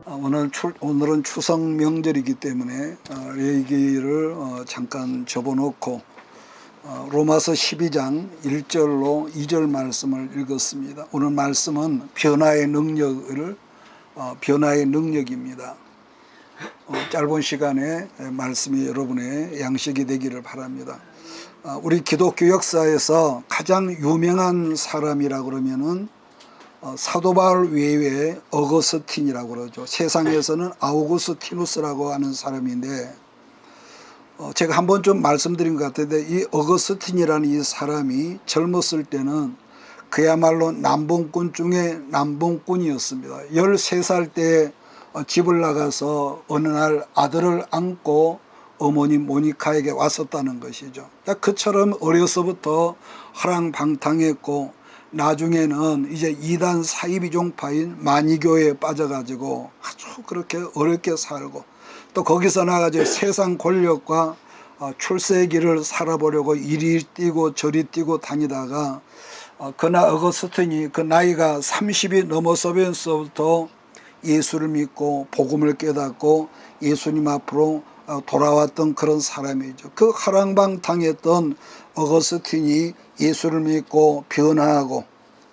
오늘은 추석 명절이기 때문에 얘기를 잠깐 접어놓고 로마서 12장 1절로 2절 말씀을 읽었습니다. 오늘 말씀은 변화의 능력입니다. 짧은 시간에 말씀이 여러분의 양식이 되기를 바랍니다. 우리 기독교 역사에서 가장 유명한 사람이라 그러면은 사도 바울 외에 어거스틴이라고 그러죠. 세상에서는 아우구스티누스라고 하는 사람인데 제가 한번 좀 말씀드린 것 같은데 이 어거스틴이라는 이 사람이 젊었을 때는 그야말로 남봉꾼 중에 남봉꾼이었습니다. 13살 때 집을 나가서 어느 날 아들을 안고 어머니 모니카에게 왔었다는 것이죠. 그처럼 어려서부터 화랑방탕했고 나중에는 이제 이단 사이비종파인 마니교에 빠져가지고 아주 그렇게 어렵게 살고 또 거기서 나가지고 세상 권력과 출세의 길을 살아보려고 이리 뛰고 저리 뛰고 다니다가 그날 어거스틴이 그 나이가 30이 넘어서면서부터 예수를 믿고 복음을 깨닫고 예수님 앞으로 돌아왔던 그런 사람이죠. 그 화랑방탕했던 어거스틴이 예수를 믿고 변화하고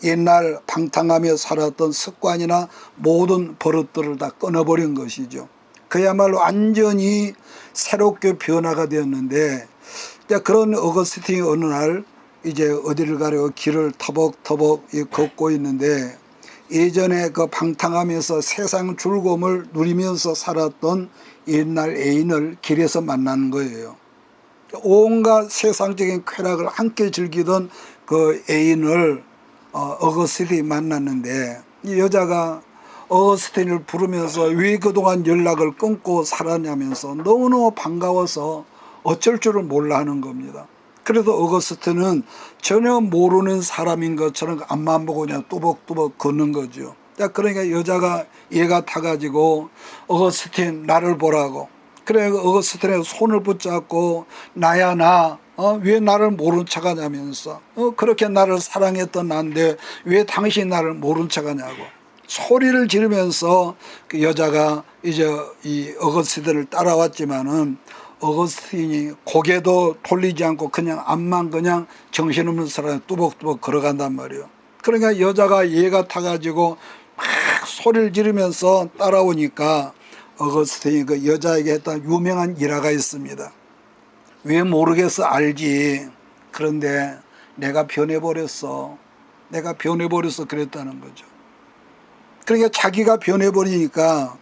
옛날 방탕하며 살았던 습관이나 모든 버릇들을 다 끊어버린 것이죠. 그야말로 완전히 새롭게 변화가 되었는데 그런 어거스틴이 어느 날 이제 어디를 가려고 길을 터벅터벅 걷고 있는데 예전에 그 방탕하면서 세상 즐거움을 누리면서 살았던 옛날 애인을 길에서 만나는 거예요. 온갖 세상적인 쾌락을 함께 즐기던 그 애인을 어거스틴이 만났는데 이 여자가 어거스틴을 부르면서 왜 그동안 연락을 끊고 살았냐면서 너무너무 반가워서 어쩔 줄을 몰라 하는 겁니다. 그래도 어거스틴은 전혀 모르는 사람인 것처럼 앞만 보고 그냥 뚜벅뚜벅 걷는 거죠. 그러니까 여자가 얘가 타가지고 어거스틴 나를 보라고. 그래 어거스틴의 손을 붙잡고 나야 나 왜 나를 모른 척하냐면서 그렇게 나를 사랑했던 난데 왜 당신이 나를 모른 척하냐고 소리를 지르면서 그 여자가 이제 이 어거스틴을 따라왔지만은 어거스틴이 고개도 돌리지 않고 그냥 앞만 그냥 정신없는 사람이 뚜벅뚜벅 걸어간단 말이에요. 그러니까 여자가 얘가 타가지고 막 소리를 지르면서 따라오니까 어거스틴이 그 여자에게 했던 유명한 일화가 있습니다. 왜 모르겠어 알지. 그런데 내가 변해버렸어. 그랬다는 거죠. 그러니까 자기가 변해버리니까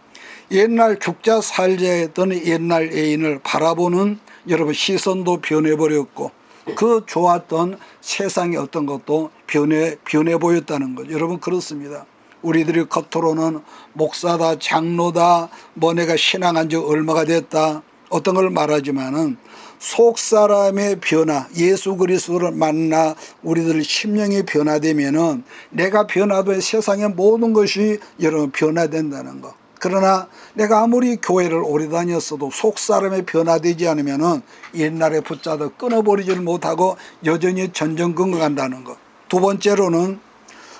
옛날 죽자 살자 했던 옛날 애인을 바라보는 여러분 시선도 변해버렸고 그 좋았던 세상의 어떤 것도 변해 보였다는 거죠. 여러분 그렇습니다. 우리들이 겉으로는 목사다 장로다 뭐 내가 신앙한 지 얼마가 됐다 어떤 걸 말하지만은 속 사람의 변화 예수 그리스도를 만나 우리들 심령이 변화되면은 내가 변화된 세상의 모든 것이 여러분 변화된다는 거. 그러나 내가 아무리 교회를 오래 다녔어도 속 사람이 변화되지 않으면은 옛날에 붙잡아 끊어버리지를 못하고 여전히 전전긍긍한다는 것. 두 번째로는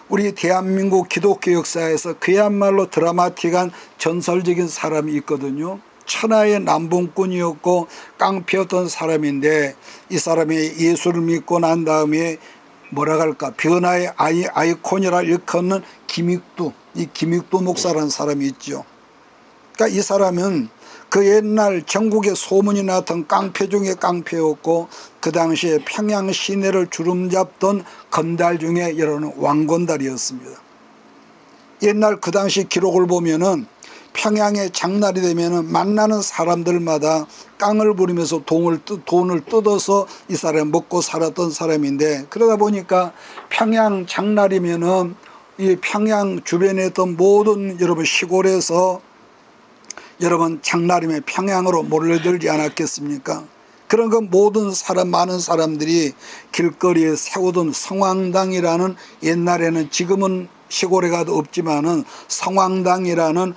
우리 대한민국 기독교 역사에서 그야말로 드라마틱한 전설적인 사람이 있거든요. 천하의 남봉꾼이었고 깡패였던 사람인데 이 사람이 예수를 믿고 난 다음에 뭐라 할까 변화의 아이콘이라 일컫는 김익두 목사라는 사람이 있죠. 그러니까 이 사람은 그 옛날 전국에 소문이 났던 깡패 중에 깡패였고 그 당시에 평양 시내를 주름잡던 건달 중에 여러분 왕건달이었습니다. 옛날 그 당시 기록을 보면은 평양에 장날이 되면은 만나는 사람들마다 깡을 부리면서 돈을 뜯어서 이 사람 먹고 살았던 사람인데 그러다 보니까 평양 장날이면은 이 평양 주변에 있던 모든 여러분 시골에서 여러분 장날이면 평양으로 몰려들지 않았겠습니까? 그런 그 모든 많은 사람들이 길거리에 세우던 성황당이라는 옛날에는 지금은 시골에 가도 없지만은 성황당이라는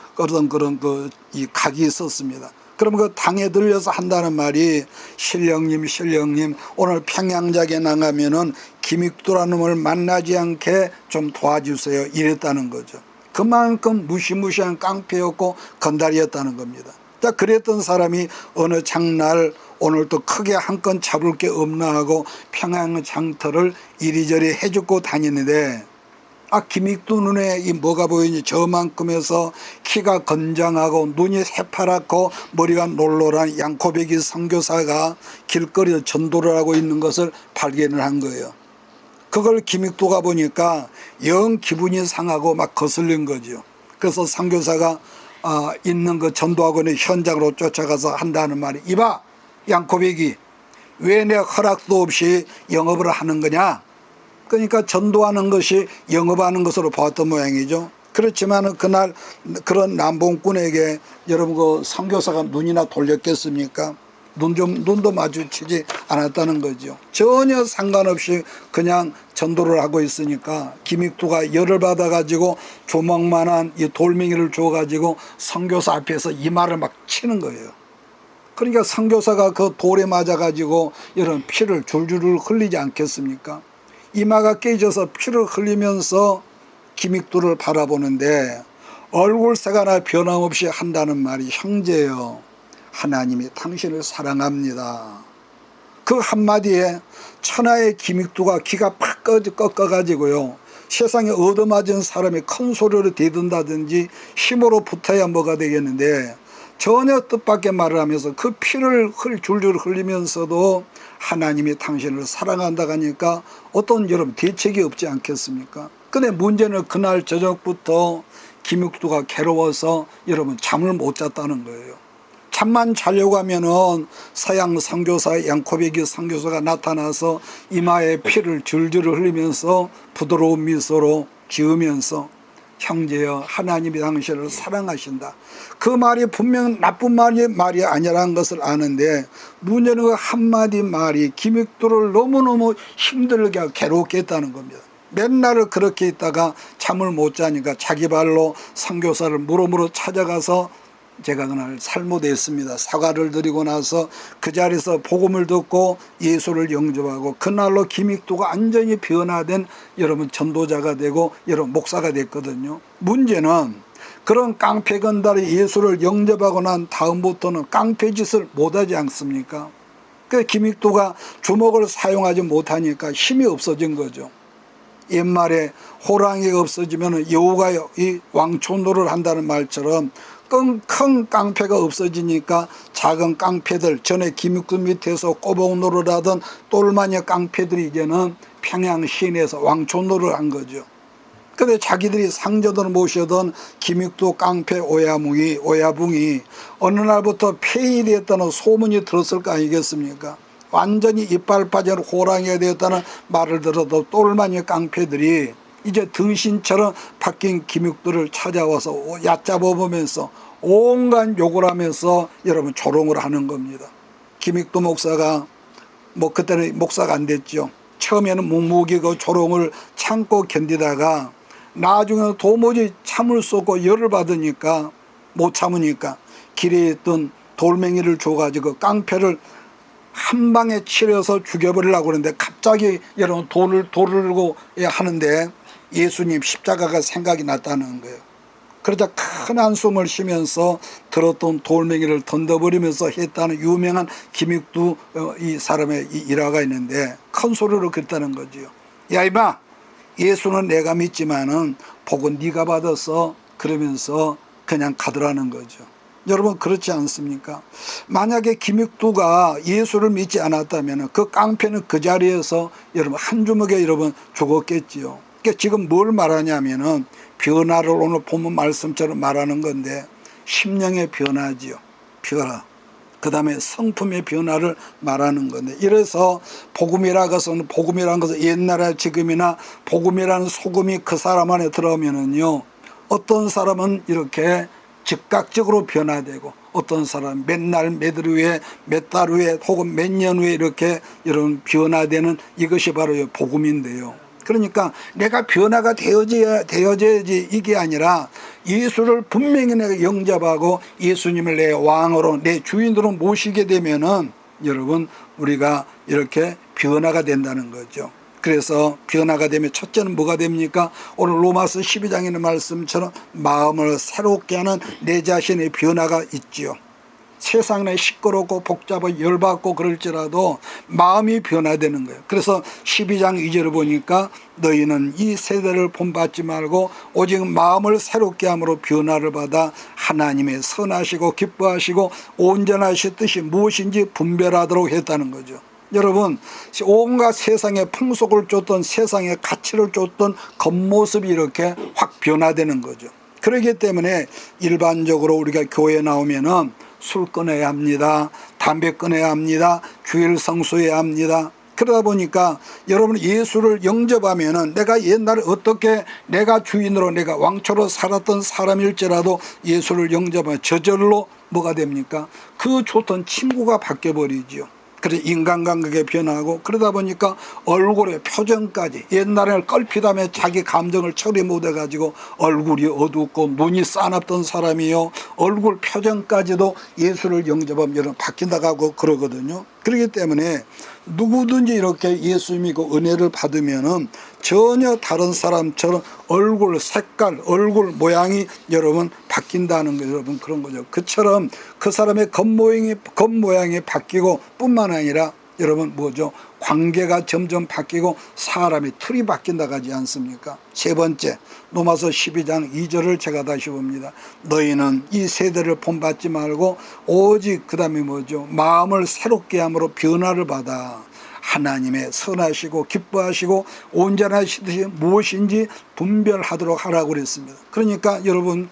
그런 이 각이 있었습니다. 그럼 그 당에 들려서 한다는 말이 신령님 오늘 평양작에 나가면은 김익두라는 놈을 만나지 않게 좀 도와주세요 이랬다는 거죠. 그만큼 무시무시한 깡패였고 건달이었다는 겁니다. 자, 그랬던 사람이 어느 장날 오늘 또 크게 한 건 잡을 게 없나 하고 평양 장터를 이리저리 해주고 다니는데, 김익두 눈에 이 뭐가 보이니? 저만큼에서 키가 건장하고 눈이 새파랗고 머리가 놀놀한 양코배기 선교사가 길거리에 전도를 하고 있는 것을 발견을 한 거예요. 그걸 김익두가 보니까 영 기분이 상하고 막 거슬린 거죠. 그래서 선교사가 있는 그 전도학원의 현장으로 쫓아가서 한다는 말이, 이봐 양코배기, 왜 내 허락도 없이 영업을 하는 거냐? 그러니까 전도하는 것이 영업하는 것으로 보았던 모양이죠. 그렇지만 그날 그런 남봉꾼에게 여러분 그 선교사가 눈이나 돌렸겠습니까? 눈도 마주치지 않았다는 거죠. 전혀 상관없이 그냥 전도를 하고 있으니까 김익두가 열을 받아가지고 조목만한 이 돌멩이를 줘가지고 선교사 앞에서 이마를 막 치는 거예요. 그러니까 선교사가 그 돌에 맞아가지고 이런 피를 줄줄 흘리지 않겠습니까? 이마가 깨져서 피를 흘리면서 김익두를 바라보는데 얼굴색 하나 변함없이 한다는 말이, 형제여, 하나님이 당신을 사랑합니다. 그 한마디에 천하의 김익두가 기가 팍 꺾어가지고요, 세상에 얻어맞은 사람이 큰 소리로 대든다든지 힘으로 붙어야 뭐가 되겠는데, 전혀 뜻밖의 말을 하면서 그 피를 줄줄 흘리면서도 하나님이 당신을 사랑한다 하니까 어떤 여러분 대책이 없지 않겠습니까? 근데 문제는 그날 저녁부터 김익두가 괴로워서 여러분 잠을 못 잤다는 거예요. 잠만 자려고 하면은 서양 선교사 양코배기 선교사가 나타나서 이마에 피를 줄줄 흘리면서 부드러운 미소로 지으면서, 형제여, 하나님이 당신을 사랑하신다. 그 말이 분명 나쁜 말이 아니라는 것을 아는데, 문제는 그 한마디 말이 김익두를 너무너무 힘들게 하고 괴롭게 했다는 겁니다. 맨날 그렇게 있다가 잠을 못 자니까 자기 발로 선교사를 무릎으로 찾아가서 제가 그날 살모됐습니다. 사과를 드리고 나서 그 자리에서 복음을 듣고 예수를 영접하고 그날로 김익두가 완전히 변화된 여러분 전도자가 되고 여러분 목사가 됐거든요. 문제는 그런 깡패 건달이 예수를 영접하고 난 다음부터는 깡패 짓을 못하지 않습니까? 그 김익두가 주먹을 사용하지 못하니까 힘이 없어진 거죠. 옛말에 호랑이가 없어지면 여우가 이 왕초노를 한다는 말처럼 큰 깡패가 없어지니까 작은 깡패들, 전에 김익두 밑에서 꼬복 노릇하던 똘마니 깡패들이 이제는 평양 시내에서 왕초노를 한 거죠. 근데 자기들이 상저들 모셔던 김익두 깡패 오야붕이 어느 날부터 폐인이 되었다는 소문이 들었을 거 아니겠습니까? 완전히 이빨 빠진 호랑이가 되었다는 말을 들어도 똘마니 깡패들이 이제 등신처럼 바뀐 김익두를 찾아와서 얕잡아보면서 온갖 욕을 하면서 여러분 조롱을 하는 겁니다. 김익두 목사가 그때는 목사가 안 됐죠. 처음에는 묵묵히 그 조롱을 참고 견디다가 나중에는 도무지 참을 수 없고 열을 받으니까 못 참으니까 길에 있던 돌멩이를 줘가지고 깡패를 한 방에 치려서 죽여버리려고 그러는데 갑자기 여러분 돌을 들고 하는데 예수님 십자가가 생각이 났다는 거예요. 그러자 큰 한숨을 쉬면서 들었던 돌멩이를 던져버리면서 했다는 유명한 김익두 이 사람의 일화가 있는데 큰 소리로 그랬다는 거지요. 야 이마, 예수는 내가 믿지만은 복은 네가 받았어. 그러면서 그냥 가더라는 거죠. 여러분 그렇지 않습니까? 만약에 김익두가 예수를 믿지 않았다면 그 깡패는 그 자리에서 여러분 한 주먹에 여러분 죽었겠지요. 그러니까 지금 뭘 말하냐면은 변화를 오늘 본문 말씀처럼 말하는 건데 심령의 변화지요. 변화. 그 다음에 성품의 변화를 말하는 건데, 이래서 복음이라는 것은 옛날에 지금이나 복음이라는 소금이 그 사람 안에 들어오면은요, 어떤 사람은 이렇게 즉각적으로 변화되고 어떤 사람 맨날 몇달 후에 혹은 몇 년 후에 이렇게 이런 변화되는 이것이 바로 복음인데요. 그러니까 내가 변화가 되어져야지 이게 아니라 예수를 분명히 내가 영접하고 예수님을 내 왕으로 내 주인으로 모시게 되면은 여러분 우리가 이렇게 변화가 된다는 거죠. 그래서 변화가 되면 첫째는 뭐가 됩니까? 오늘 로마서 12장에 있는 말씀처럼 마음을 새롭게 하는 내 자신의 변화가 있지요. 세상에 시끄럽고 복잡하고 열받고 그럴지라도 마음이 변화되는 거예요. 그래서 12장 2절을 보니까 너희는 이 세대를 본받지 말고 오직 마음을 새롭게 함으로 변화를 받아 하나님의 선하시고 기뻐하시고 온전하신 뜻이 무엇인지 분별하도록 했다는 거죠. 여러분, 온갖 세상의 풍속을 쫓던 세상의 가치를 쫓던 겉모습이 이렇게 확 변화되는 거죠. 그렇기 때문에 일반적으로 우리가 교회에 나오면은 술 끊어야 합니다. 담배 끊어야 합니다. 주일 성수해야 합니다. 그러다 보니까 여러분 예수를 영접하면은 내가 옛날에 어떻게 내가 주인으로 내가 왕초로 살았던 사람일지라도 예수를 영접하면 저절로 뭐가 됩니까? 그 좋던 친구가 바뀌어버리지요. 그래서 인간관계가 변하고 그러다 보니까 얼굴의 표정까지 옛날에는 껄핏하며 자기 감정을 처리 못해가지고 얼굴이 어둡고 눈이 싸납던 사람이요 얼굴 표정까지도 예수를 영접하면 여러분 바뀐다고 하고 그러거든요. 그렇기 때문에 누구든지 이렇게 예수 믿고 은혜를 받으면은 전혀 다른 사람처럼 얼굴 색깔, 얼굴 모양이 여러분 바뀐다는 거 여러분 그런 거죠. 그처럼 그 사람의 겉모양이 바뀌고 뿐만 아니라 여러분 뭐죠? 관계가 점점 바뀌고 사람의 틀이 바뀐다고 하지 않습니까? 세 번째 로마서 12장 2절을 제가 다시 봅니다. 너희는 이 세대를 본받지 말고 오직 그 다음에 뭐죠? 마음을 새롭게 함으로 변화를 받아 하나님의 선하시고 기뻐하시고 온전하신 뜻이 무엇인지 분별하도록 하라고 그랬습니다. 그러니까 여러분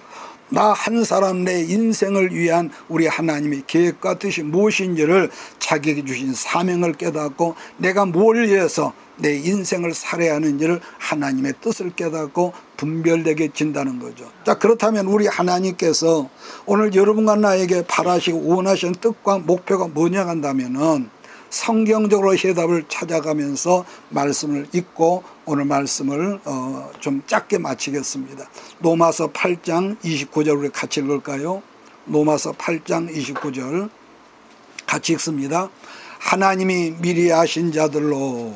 나 한 사람 내 인생을 위한 우리 하나님의 계획과 뜻이 무엇인지를 자기에게 주신 사명을 깨닫고 내가 뭘 위해서 내 인생을 살아야 하는지를 하나님의 뜻을 깨닫고 분별되게 진다는 거죠. 자, 그렇다면 우리 하나님께서 오늘 여러분과 나에게 바라시고 원하시는 뜻과 목표가 뭐냐 한다면은 성경적으로 해답을 찾아가면서 말씀을 읽고 오늘 말씀을 좀 짧게 마치겠습니다. 로마서 8장 29절 우리 같이 읽을까요? 로마서 8장 29절 같이 읽습니다. 하나님이 미리 아신 자들로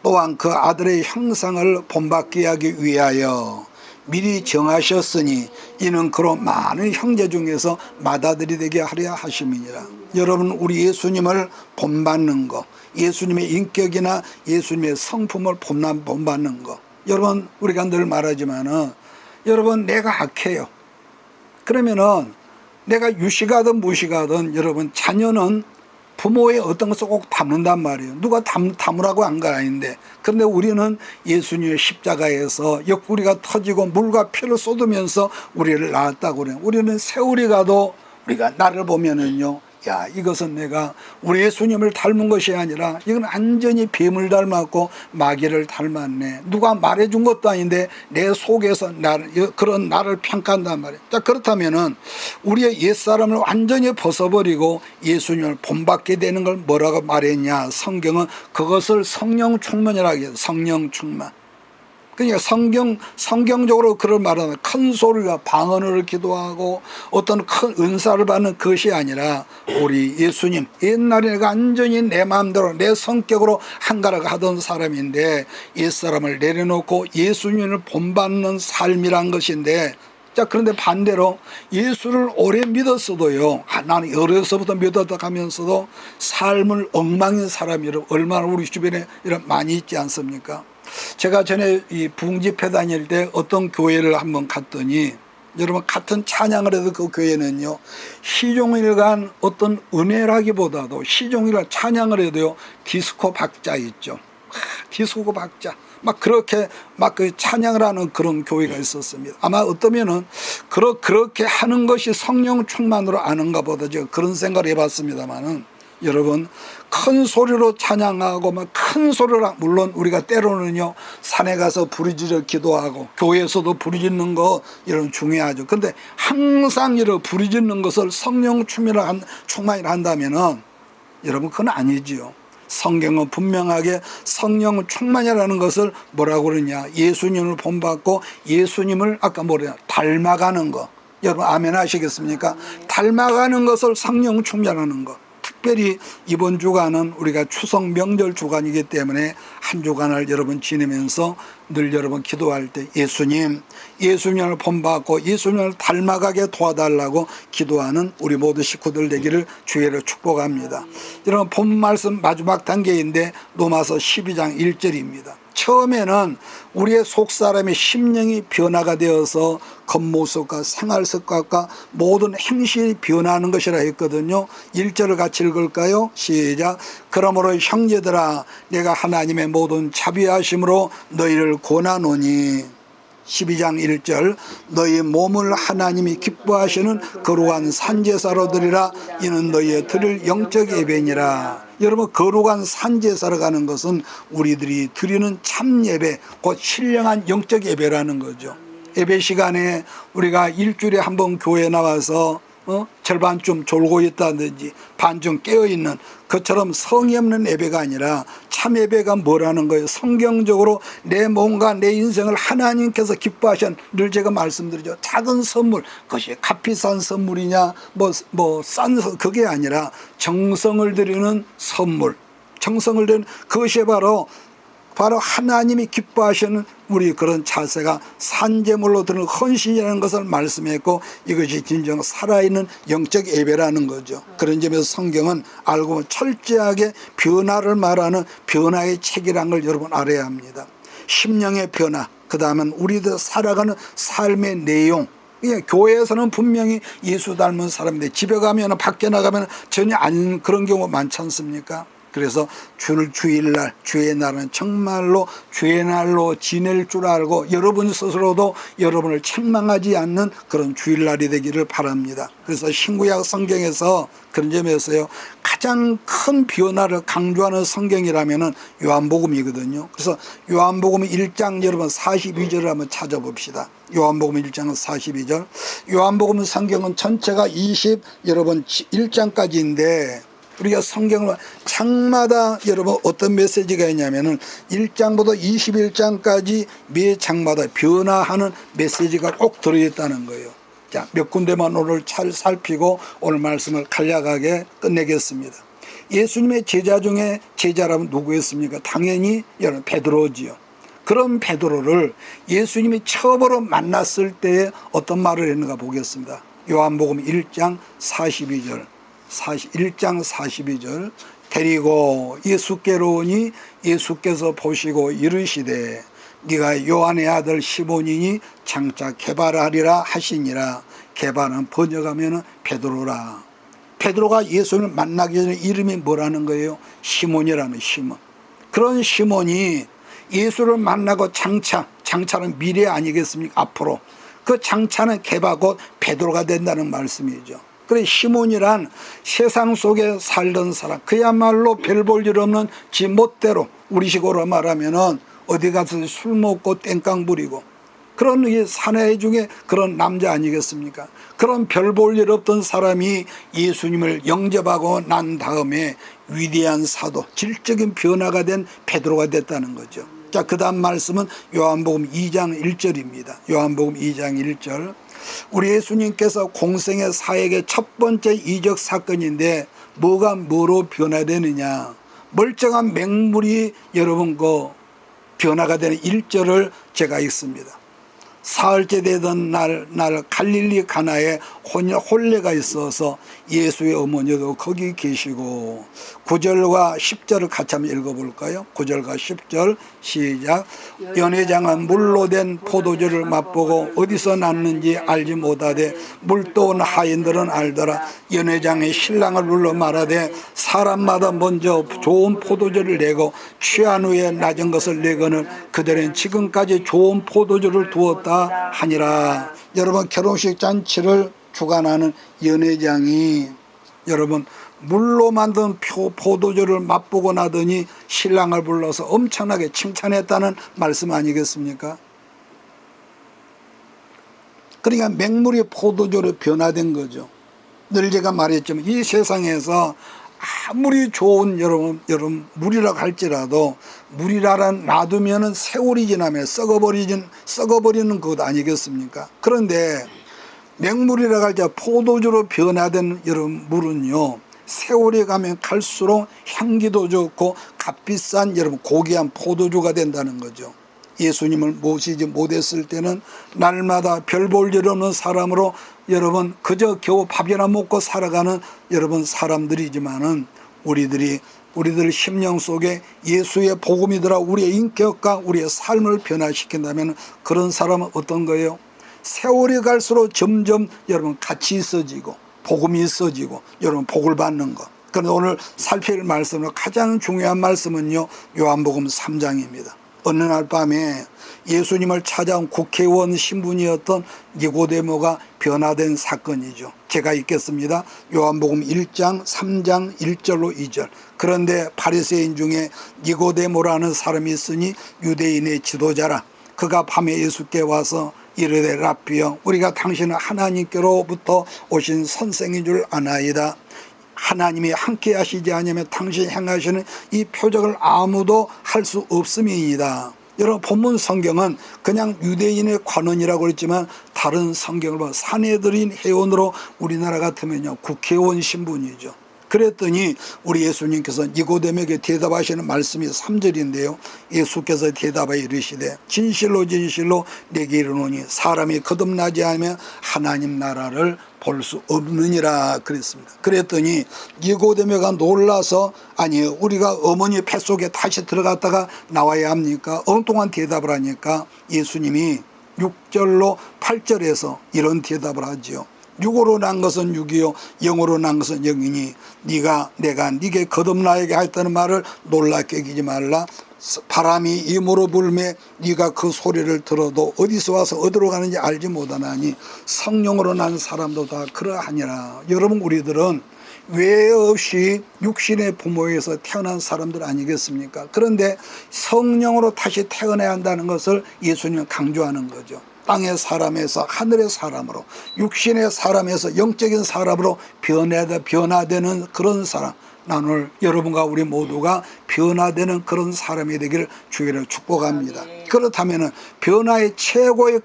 또한 그 아들의 형상을 본받게 하기 위하여 미리 정하셨으니 이는 그로 많은 형제 중에서 맏아들이 되게 하려 하심이니라. 여러분 우리 예수님을 본받는 거, 예수님의 인격이나 예수님의 성품을 본받는 거. 여러분 우리가 늘 말하지만은 여러분 내가 악해요. 그러면은 내가 유식하든 무식하든 여러분 자녀는 부모의 어떤 것을 꼭 닮는단 말이에요. 누가 닮으라고 한 건 아닌데. 그런데 우리는 예수님의 십자가에서 옆구리가 터지고 물과 피를 쏟으면서 우리를 낳았다고 그래요. 우리는 세월이 가도 우리가 나를 보면은요. 야, 이것은 내가 우리 예수님을 닮은 것이 아니라 이건 완전히 뱀을 닮았고 마귀를 닮았네. 누가 말해준 것도 아닌데 내 속에서 그런 나를 평가한단 말이에요. 자, 그렇다면은 우리의 옛사람을 완전히 벗어버리고 예수님을 본받게 되는 걸 뭐라고 말했냐. 성경은 그것을 성령 충만이라고 해요. 성령 충만. 그러니까 성경적으로 그런 말은 큰 소리가 방언을 기도하고 어떤 큰 은사를 받는 것이 아니라 우리 예수님 옛날에 내가 완전히 내 마음대로 내 성격으로 한가라고 하던 사람인데 옛사람을 내려놓고 예수님을 본받는 삶이란 것인데 자, 그런데 반대로 예수를 오래 믿었어도요. 나는 어려서부터 믿었다 하면서도 삶을 엉망인 사람이 얼마나 우리 주변에 이런 많이 있지 않습니까? 제가 전에 이 부흥집회 다닐 때 어떤 교회를 한번 갔더니 여러분 같은 찬양을 해도 그 교회는요 시종일관 어떤 은혜라기보다도 시종일관 찬양을 해도요 디스코 박자 있죠. 디스코 박자 막 그렇게 막 그 찬양을 하는 그런 교회가 있었습니다. 아마 어떠면은 그렇게 하는 것이 성령 충만으로 아는가 보다 제가 그런 생각을 해봤습니다만은 여러분 큰 소리로 찬양하고 막 큰 소리로 물론 우리가 때로는요 산에 가서 부르짖어 기도하고 교회에서도 부르짖는 거 이런 중요하죠. 근데 항상 이런 부르짖는 것을 성령 충만이라 한다면은 여러분 그건 아니지요. 성경은 분명하게 성령 충만이라는 것을 뭐라고 그러냐 예수님을 본받고 예수님을 아까 뭐래요 닮아가는 거. 여러분 아멘 하시겠습니까? 닮아가는 것을 성령 충만하는 것. 특별히 이번 주간은 우리가 추석 명절 주간이기 때문에 한 주간을 여러분 지내면서 늘 여러분 기도할 때 예수님을 본받고 예수님을 닮아가게 도와달라고 기도하는 우리 모두 식구들 되기를 주의로 축복합니다. 여러분 본 말씀 마지막 단계인데 로마서 12장 1절입니다. 처음에는 우리의 속사람의 심령이 변화가 되어서 겉모습과 생활습관과 모든 행실이 변화하는 것이라 했거든요. 1절을 같이 읽을까요? 시작. 그러므로 형제들아 내가 하나님의 모든 자비하심으로 너희를 권하노니 12장 1절 너희 몸을 하나님이 기뻐하시는 거룩한 산제사로 드리라 이는 너희의 드릴 영적 예배니라. 여러분 거룩한 산제사로 가는 것은 우리들이 드리는 참 예배 곧 신령한 영적 예배라는 거죠. 예배 시간에 우리가 일주일에 한 번 교회에 나와서 절반쯤 졸고 있다든지 반쯤 깨어있는 그처럼 성의 없는 예배가 아니라 참 예배가 뭐라는 거예요. 성경적으로 내 몸과 내 인생을 하나님께서 기뻐하신 늘 제가 말씀드리죠. 작은 선물 그것이 값비싼 선물이냐 싼 그게 아니라 정성을 드리는 선물 정성을 드리는 그것이 바로 하나님이 기뻐하시는 우리 그런 자세가 산제물로 드는 헌신이라는 것을 말씀했고 이것이 진정 살아있는 영적 예배라는 거죠. 그런 점에서 성경은 알고 보면 철저하게 변화를 말하는 변화의 책이라는 걸 여러분 알아야 합니다. 심령의 변화, 그 다음은 우리들 살아가는 삶의 내용. 교회에서는 분명히 예수 닮은 사람인데 집에 가면 밖에 나가면 전혀 아닌 그런 경우가 많지 않습니까? 그래서 주일날 주의 날은 정말로 주의 날로 지낼 줄 알고 여러분 스스로도 여러분을 책망하지 않는 그런 주일날이 되기를 바랍니다. 그래서 신구약 성경에서 그런 점에서요 가장 큰 변화를 강조하는 성경이라면은 요한복음이거든요. 그래서 요한복음 1장 여러분 42절을 한번 찾아봅시다. 요한복음 1장 42절. 요한복음 성경은 전체가 여러분 1장까지인데 우리가 성경을 장마다 여러분 어떤 메시지가 있냐면은 1장부터 21장까지 매 장마다 변화하는 메시지가 꼭 들어있다는 거예요. 자, 몇 군데만 오늘 잘 살피고 오늘 말씀을 간략하게 끝내겠습니다. 예수님의 제자 중에 제자라면 누구였습니까? 당연히 여러분 베드로지요. 그런 베드로를 예수님이 처음으로 만났을 때에 어떤 말을 했는가 보겠습니다. 요한복음 1장 42절 1장 42절 데리고 예수께로 오니 예수께서 보시고 이르시되 네가 요한의 아들 시몬이니 장차 게바라리라 하시니라. 게바는 번역하면 베드로라. 베드로가 예수를 만나기 전에 이름이 뭐라는 거예요? 시몬이라는 시몬. 그런 시몬이 예수를 만나고 장차는 미래 아니겠습니까? 앞으로 그 장차는 게바 곧 베드로가 된다는 말씀이죠. 그래 시몬이란 세상 속에 살던 사람 그야말로 별 볼 일 없는 지 멋대로 우리식으로 말하면은 어디 가서 술 먹고 땡깡 부리고 그런 사내 중에 그런 남자 아니겠습니까? 그런 별 볼 일 없던 사람이 예수님을 영접하고 난 다음에 위대한 사도 질적인 변화가 된 베드로가 됐다는 거죠. 자, 그 다음 말씀은 요한복음 2장 1절입니다. 요한복음 2장 1절. 우리 예수님께서 공생의 사역의 첫 번째 이적 사건인데 뭐가 뭐로 변화되느냐. 멀쩡한 맹물이 여러분 변화가 되는 1절을 제가 읽습니다. 사흘째 되던 날 갈릴리 가나에 혼례가 있어서 예수의 어머니도 거기 계시고 9절과 10절을 같이 한번 읽어볼까요? 9절과 10절 시작. 연회장은 물로 된 포도주를 맛보고 어디서 났는지 알지 못하되 물도온 하인들은 알더라. 연회장의 신랑을 불러 말하되 사람마다 먼저 좋은 포도주를 내고 취한 후에 낮은 것을 내거늘 그들은 지금까지 좋은 포도주를 두었다 하니라. 여러분 결혼식 잔치를 주관하는 연회장이 여러분 물로 만든 포도주를 맛보고 나더니 신랑을 불러서 엄청나게 칭찬했다는 말씀 아니겠습니까? 그러니까 맹물이 포도주로 변화된 거죠. 늘 제가 말했지만 이 세상에서 아무리 좋은 여러분 물이라고 할지라도 물이라는 놔두면은 세월이 지나면 썩어버리는 것 아니겠습니까? 그런데 맹물이라고 할 때 포도주로 변화된 여러분 물은요 세월이 가면 갈수록 향기도 좋고 값비싼 여러분 고귀한 포도주가 된다는 거죠. 예수님을 모시지 못했을 때는 날마다 별 볼 일 없는 사람으로 여러분 그저 겨우 밥이나 먹고 살아가는 여러분 사람들이지만은 우리들 심령 속에 예수의 복음이 들어 우리의 인격과 우리의 삶을 변화시킨다면 그런 사람은 어떤 거예요? 세월이 갈수록 점점 여러분 가치 있어지고 복음이 있어지고 여러분 복을 받는 것. 그런데 오늘 살필 말씀으로 가장 중요한 말씀은요, 요한복음 3장입니다. 어느 날 밤에 예수님을 찾아온 국회의원 신분이었던 니고데모가 변화된 사건이죠. 제가 읽겠습니다. 요한복음 1장 3장 1절로 2절. 그런데 바리새인 중에 니고데모라는 사람이 있으니 유대인의 지도자라. 그가 밤에 예수께 와서 이르되 랍비여, 우리가 당신은 하나님께로부터 오신 선생인 줄 아나이다. 하나님이 함께 하시지 않으면 당신이 행하시는 이 표적을 아무도 할 수 없음이니이다. 여러분 본문 성경은 그냥 유대인의 관원이라고 그랬지만 다른 성경을 보면 사내들인 회원으로 우리나라 같으면요 국회의원 신분이죠. 그랬더니 우리 예수님께서 니고데모에게 대답하시는 말씀이 3절인데요. 예수께서 대답하여 이르시되 진실로 진실로 내게 이르노니 사람이 거듭나지 않으면 하나님 나라를 볼 수 없느니라 그랬습니다. 그랬더니 니고데모가 놀라서 아니 우리가 어머니 뱃속에 다시 들어갔다가 나와야 합니까? 엉뚱한 대답을 하니까 예수님이 6절로 8절에서 이런 대답을 하지요. 육으로 난 것은 육이요 영으로 난 것은 영이니 내가 네게 거듭나게 하였다는 말을 놀랍게 여기지 말라. 바람이 임으로 불매 네가 그 소리를 들어도 어디서 와서 어디로 가는지 알지 못하나니 성령으로 난 사람도 다 그러하니라. 여러분 우리들은 외 없이 육신의 부모에서 태어난 사람들 아니겠습니까? 그런데 성령으로 다시 태어나야 한다는 것을 예수님은 강조하는 거죠. 땅의 사람에서 하늘의 사람으로, 육신의 사람에서 영적인 사람으로 변화되는 그런 사람. 나 오늘 여러분과 우리 모두가 변화되는 그런 사람이 되기를 주기를 축복합니다. 그렇다면 변화의 최고의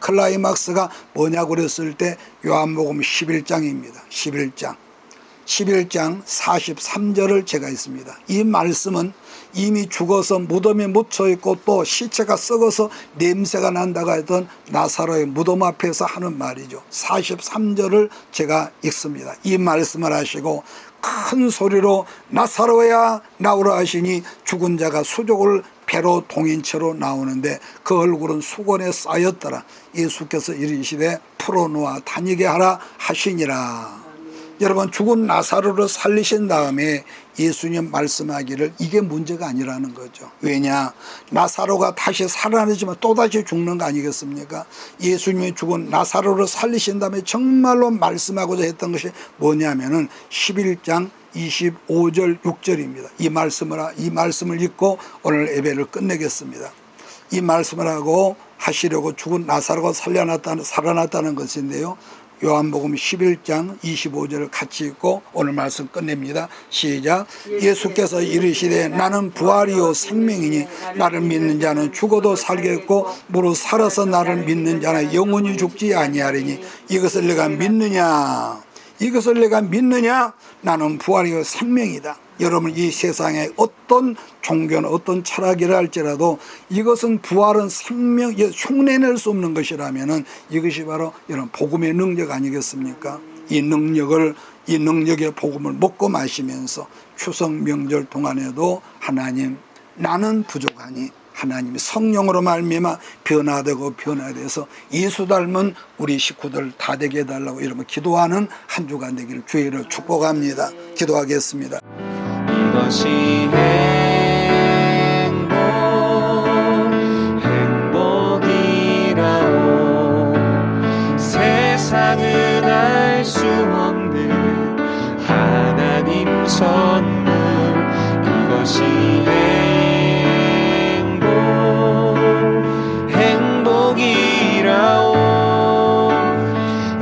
클라이막스가 뭐냐고 그랬을 때 요한복음 11장입니다. 11장 43절을 제가 있습니다. 이 말씀은 이미 죽어서 무덤에 묻혀 있고 또 시체가 썩어서 냄새가 난다고 했던 나사로의 무덤 앞에서 하는 말이죠. 43절을 제가 읽습니다. 이 말씀을 하시고 큰 소리로 나사로야 나오라 하시니 죽은 자가 수족을 배로 동인 채로 나오는데 그 얼굴은 수건에 쌓였더라. 예수께서 이르시되 풀어놓아 다니게 하라 하시니라. 여러분 죽은 나사로를 살리신 다음에 예수님 말씀하기를 이게 문제가 아니라는 거죠. 왜냐? 나사로가 다시 살아나지만 또다시 죽는 거 아니겠습니까? 예수님이 죽은 나사로를 살리신 다음에 정말로 말씀하고자 했던 것이 뭐냐면은 11장 25절 6절입니다. 이 말씀을 읽고 오늘 예배를 끝내겠습니다. 이 말씀을 하고 하시려고 죽은 나사로가 살아났다는 것인데요. 요한복음 11장 25절을 같이 읽고 오늘 말씀 끝냅니다. 시작. 예수께서 이르시되 나는 부활이요 생명이니 나를 믿는 자는 죽어도 살겠고 무릇 살아서 나를 믿는 자는 영원히 죽지 아니하리니 이것을 내가 믿느냐? 나는 부활이요 생명이다. 여러분 이 세상에 어떤 종교는 어떤 철학이라 할지라도 이것은 부활은 생명, 흉내낼 수 없는 것이라면은 이것이 바로 여러분 복음의 능력 아니겠습니까? 이 능력의 복음을 먹고 마시면서 추석 명절 동안에도 하나님 나는 부족하니 하나님이 성령으로 말미암아 변화돼서 예수 닮은 우리 식구들 다 되게 해달라고 이러면 기도하는 한 주간 되기를 주의를 축복합니다. 기도하겠습니다. 이것이 행복이라오. 세상은 알 수 없는 하나님 선물. 이것이 행복이라오.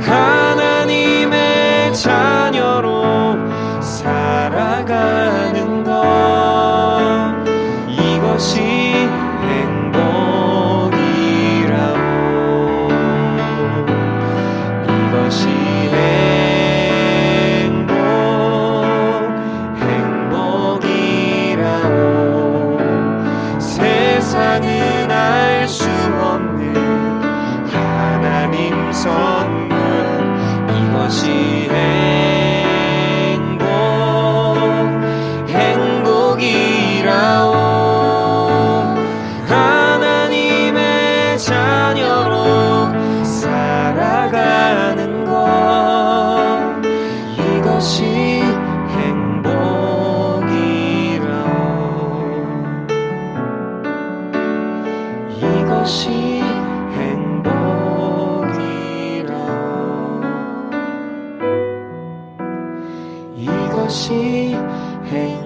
하나님의 자녀로 살아가는 것. 이것이 행복이라오. 이것이 행복. 이것이 행복이라오. 하나님의 자녀로 살아가는 것, 이것이 이것이 행복이라. 이것이 행복.